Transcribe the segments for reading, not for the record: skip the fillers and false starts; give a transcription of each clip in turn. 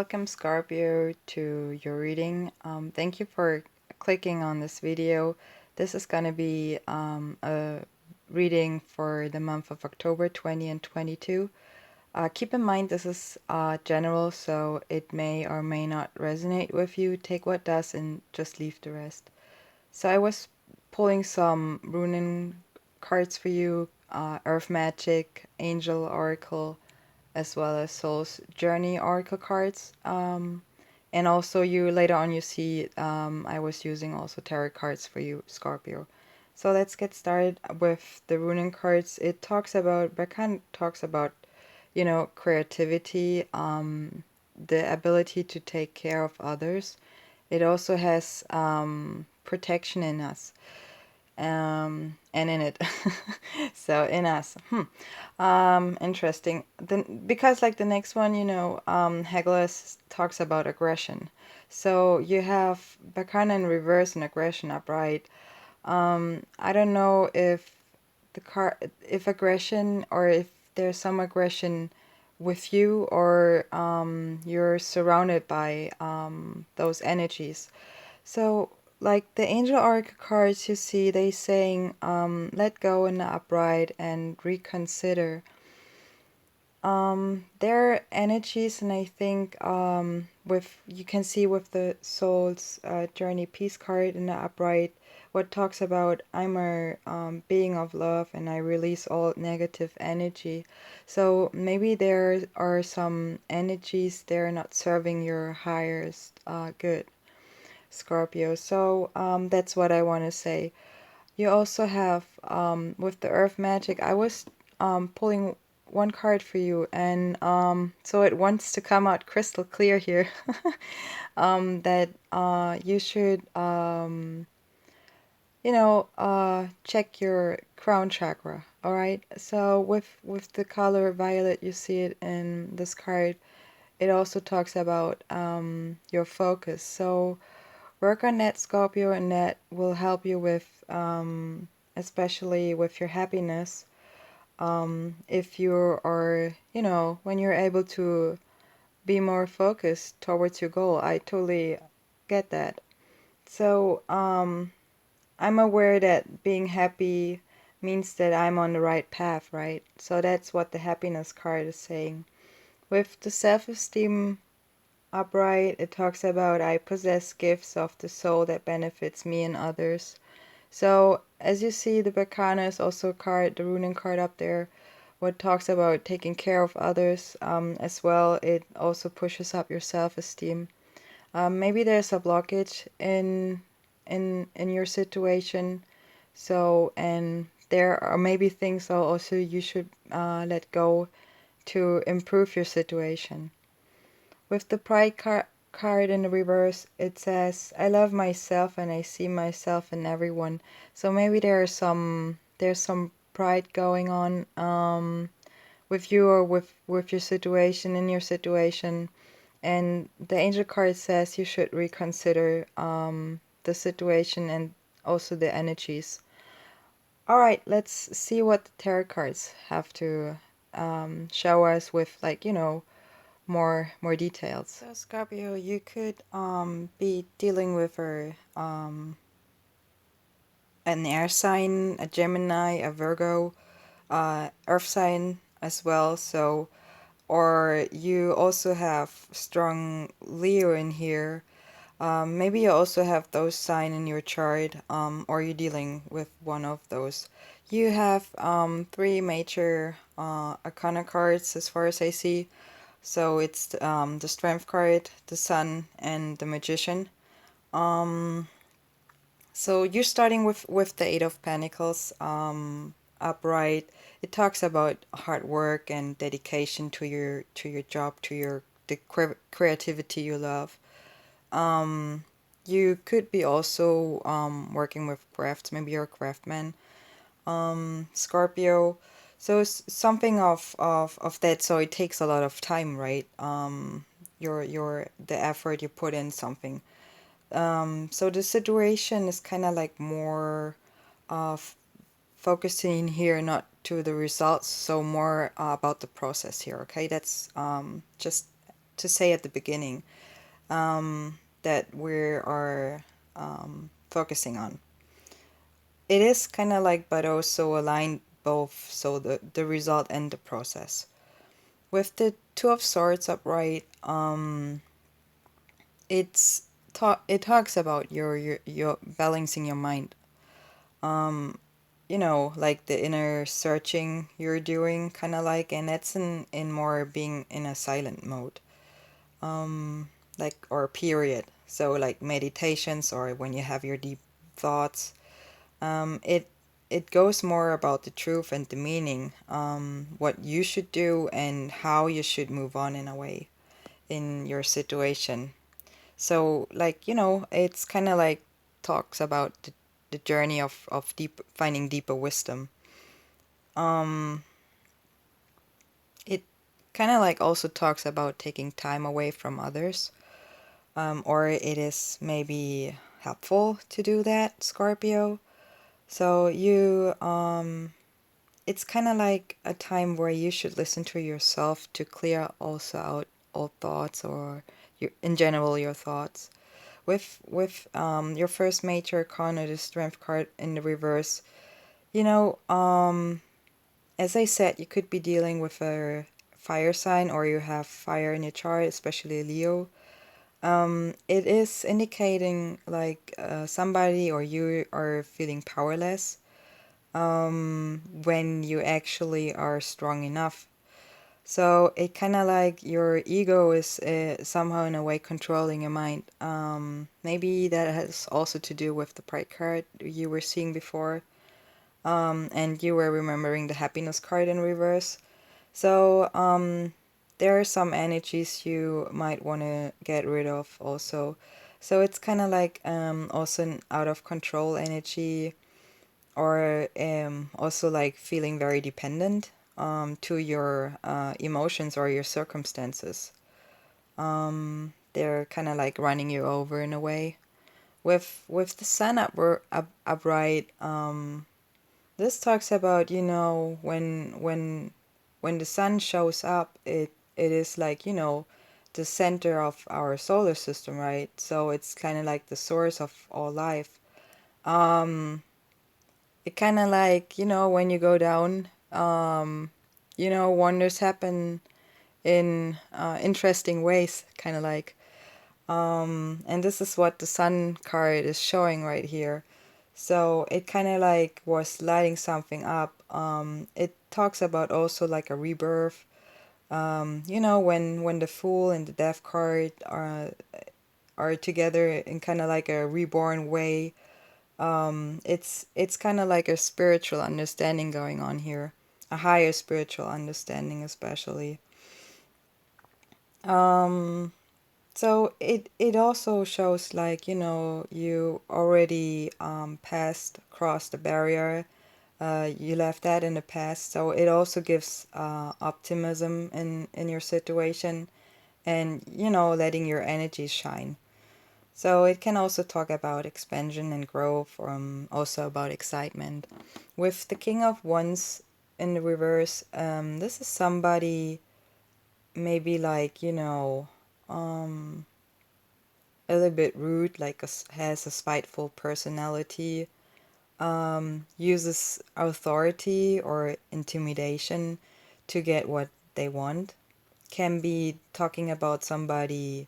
Welcome Scorpio to your reading. Thank you for clicking on this video. This is going to be a reading for the month of October 20 and 22. Keep in mind this is general, so it may or may not resonate with you. Take what does and just leave the rest. So I was pulling some rune cards for you, Earth Magic, Angel Oracle, as well as Soul's Journey Oracle cards. And also you later on you see I was using also tarot cards for you, Scorpio. So let's get started with the runing cards. It talks about, Berkan talks about, you know, creativity, the ability to take care of others. It also has protection in us. And in it. So in us. Interesting. Then because like the next one, you know, Hegel talks about aggression. So you have Bacana in reverse and aggression upright. I don't know if if aggression, or if there's some aggression with you, or you're surrounded by those energies. So like the angel oracle cards you see, they saying let go in the upright and reconsider. Their energies, and I think with, you can see with the soul's journey peace card in the upright, what talks about I'm a being of love and I release all negative energy. So maybe there are some energies they're not serving your highest good, Scorpio. So that's what I want to say. You also have with the earth magic, I was pulling one card for you, and so it wants to come out crystal clear here. That you should check your crown chakra. All right, so with the color violet, you see it in this card. It also talks about your focus. So work on that, Scorpio, and that will help you with, especially with your happiness. If you are, you know, when you're able to be more focused towards your goal, I totally get that. So, I'm aware that being happy means that I'm on the right path, right? So that's what the happiness card is saying. With the self-esteem upright, it talks about I possess gifts of the soul that benefits me and others. So as you see, the Berkana is also a card, the runing card up there, what talks about taking care of others as well. It also pushes up your self-esteem. Maybe there's a blockage in your situation. So, and there are maybe things also you should let go to improve your situation. With the pride card in the reverse, it says, I love myself and I see myself in everyone. So maybe there's some pride going on with you, or with your situation, in your situation. And the angel card says you should reconsider the situation and also the energies. All right, let's see what the tarot cards have to show us with, like, you know, more details. So Scorpio, you could be dealing with an air sign, a Gemini, a Virgo, earth sign as well. So, or you also have strong Leo in here. Maybe you also have those sign in your chart, or you're dealing with one of those. You have three major arcana cards as far as I see. So it's the Strength card, the Sun, and the Magician. So you're starting with the Eight of Pentacles upright. It talks about hard work and dedication to your job, to the creativity you love. You could be also working with crafts. Maybe you're a craftsman, Scorpio. So it's something of that. So it takes a lot of time, right? The effort you put in something. So the situation is kind of like more focusing here, not to the results, so more about the process here. Okay, that's just to say at the beginning, that we are focusing on. It is kind of like, but also aligned both, so the result and the process. With the Two of Swords upright, it talks about your balancing your mind. You know, like the inner searching you're doing, kind of like, and that's in more being in a silent mode, like, or period. So like meditations, or when you have your deep thoughts, it goes more about the truth and the meaning, what you should do and how you should move on in a way in your situation. So like, you know, it's kind of like talks about the journey of finding deeper wisdom. It kind of like also talks about taking time away from others, or it is maybe helpful to do that, Scorpio. So it's kind of like a time where you should listen to yourself to clear also out all thoughts, or in general your thoughts. With your first major arcana, the Strength card in the reverse, you know, as I said, you could be dealing with a fire sign, or you have fire in your chart, especially Leo. It is indicating like somebody or you are feeling powerless when you actually are strong enough. So it kind of like your ego is somehow in a way controlling your mind. Maybe that has also to do with the Pride card you were seeing before, and you were remembering the Happiness card in reverse. So there are some energies you might want to get rid of also. So it's kind of like also an out of control energy, or also like feeling very dependent to your emotions or your circumstances. They're kind of like running you over in a way. With the sun upright, this talks about, you know, when the sun shows up, it is like, you know, the center of our solar system, right? So it's kind of like the source of all life. It kind of like, you know, when you go down, you know, wonders happen in interesting ways, kind of like. And this is what the sun card is showing right here. So it kind of like was lighting something up. It talks about also like a rebirth. You know, when the Fool and the Death card are together in kind of like a reborn way. It's kind of like a spiritual understanding going on here, a higher spiritual understanding especially. Um, so it also shows like, you know, you already crossed the barrier. You left that in the past, so it also gives optimism in your situation, and, you know, letting your energy shine. So it can also talk about expansion and growth, also about excitement. With the King of Wands in the reverse, this is somebody maybe like, you know, a little bit rude, like has a spiteful personality, uses authority or intimidation to get what they want. Can be talking about somebody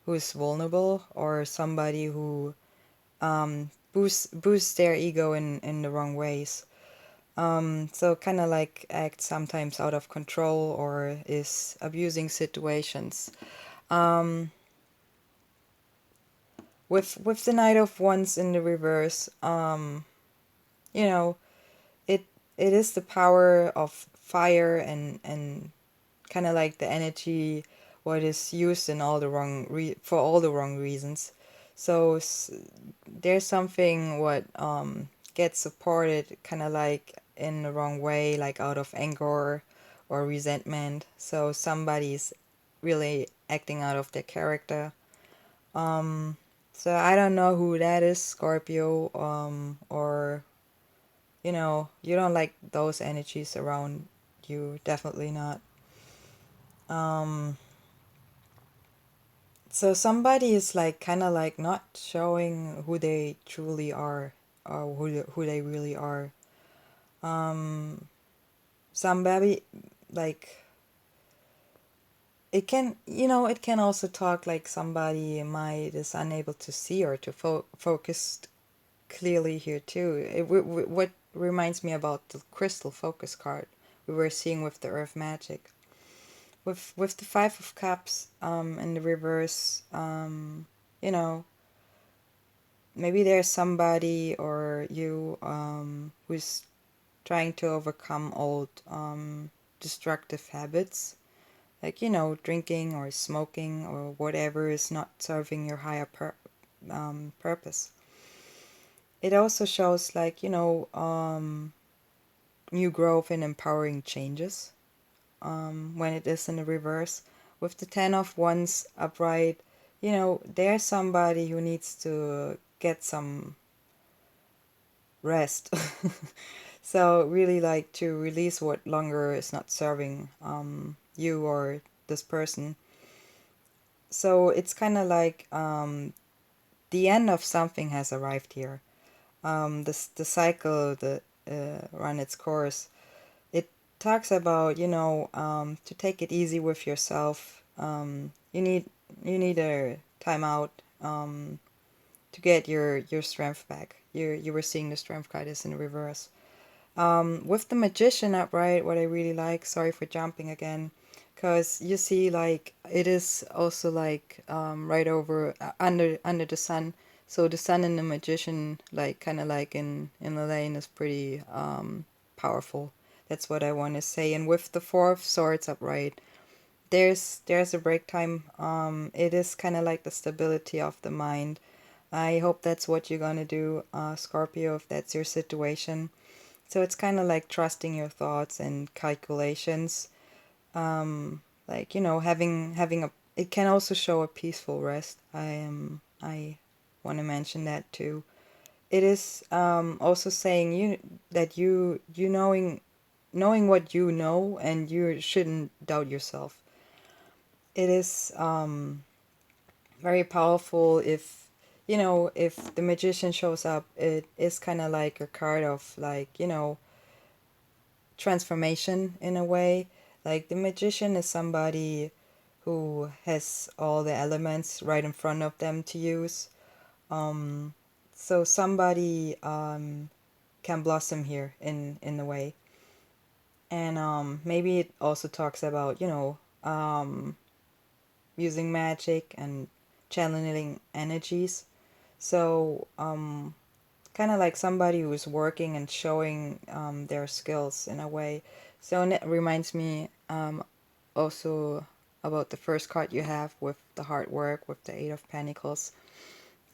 who's vulnerable, or somebody who boosts their ego in the wrong ways. So kind of like act sometimes out of control, or is abusing situations. Um, with the Knight of Wands in the reverse, you know, it it is the power of fire, and kind of like the energy what is used in all the for all the wrong reasons. So there's something what gets supported kind of like in the wrong way, like out of anger or resentment. So somebody's really acting out of their character. Um, so I don't know who that is, Scorpio, or, you know, you don't like those energies around you, definitely not. Um, So somebody is like kind of like not showing who they truly are, or who they really are. Somebody like, it can, it can also talk like somebody might is unable to see or to focus clearly here too. What reminds me about the crystal focus card we were seeing with the earth magic. With the Five of Cups in the reverse, you know, maybe there's somebody or you who's trying to overcome old destructive habits, like, drinking or smoking or whatever is not serving your higher purpose. It also shows like, new growth and empowering changes when it is in the reverse. With the Ten of Wands upright, there's somebody who needs to get some rest. So really like to release what longer is not serving you or this person. So it's kind of like the end of something has arrived here. The cycle that run its course. It talks about, to take it easy with yourself. You need a time out to get your strength back. You were seeing the strength card is in reverse. With the Magician upright, what I really like, sorry for jumping again, because you see like it is also like right over under the sun. So the sun and the Magician, like kind of like in the lane, is pretty powerful. That's what I want to say. And with the Four of Swords upright, there's a break time. It is kind of like the stability of the mind. I hope that's what you're gonna do, Scorpio, if that's your situation. So it's kind of like trusting your thoughts and calculations. Like, having a, it can also show a peaceful rest. I want to mention that too. It is also saying that you knowing what you know, and you shouldn't doubt yourself. It is very powerful if, if the Magician shows up. It is kind of like a card of like, transformation in a way. Like the Magician is somebody who has all the elements right in front of them to use. So somebody can blossom here in a way. And maybe it also talks about, using magic and channeling energies. So kind of like somebody who's working and showing their skills in a way. So and it reminds me also about the first card you have with the hard work with the Eight of Pentacles.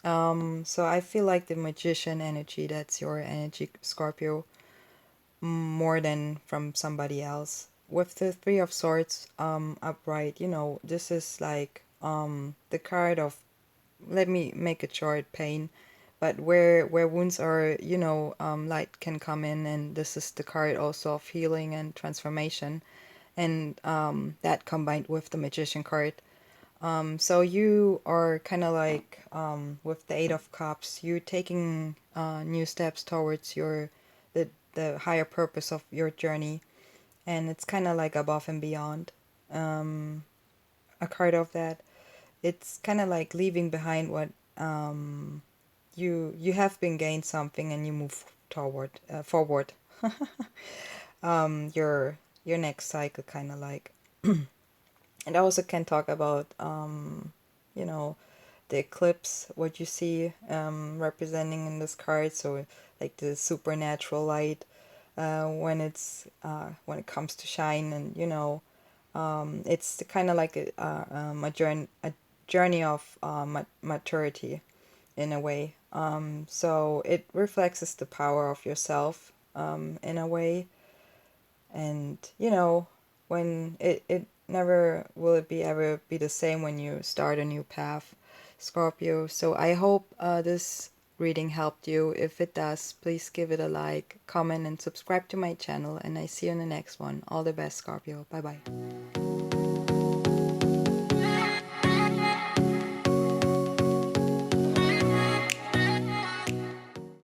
So I feel like the Magician energy, that's your energy, Scorpio, more than from somebody else. With the Three of Swords upright, this is like the card of, let me make it short, pain. But where wounds are, light can come in, and this is the card also of healing and transformation, and that combined with the Magician card. So you are kind of like with the Eight of Cups, you taking new steps towards the higher purpose of your journey, and it's kind of like above and beyond. A card of that. It's kind of like leaving behind what you have been gained something, and you move forward. Your next cycle, kind of like. It also can talk about you know the eclipse, what you see representing in this card. So like the supernatural light when it comes to shine, and it's kind of like a journey of maturity in a way. So it reflects the power of yourself in a way. And when it never will it be ever be the same when you start a new path, Scorpio. So I hope this reading helped you. If it does, please give it a like, comment, and subscribe to my channel, and I see you in the next one. All the best, Scorpio. Bye bye.